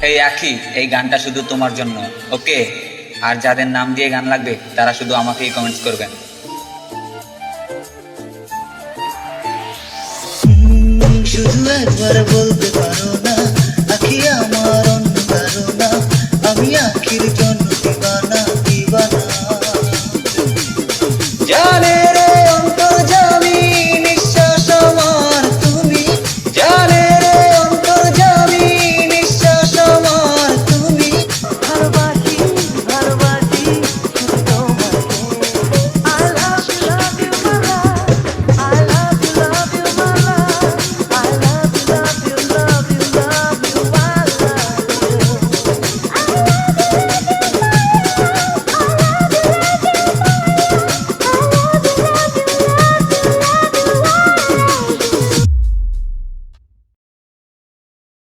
এই আখি, এই গানটা শুধু তোমার জন্য, ওকে? আর যাদের নাম দিয়ে গান লাগবে তারা শুধু আমাকেই কমেন্টস করবেন। শুধু একবার বলতে পারো না, আখি আমার অন্য কারো না, আমি আখির জন্য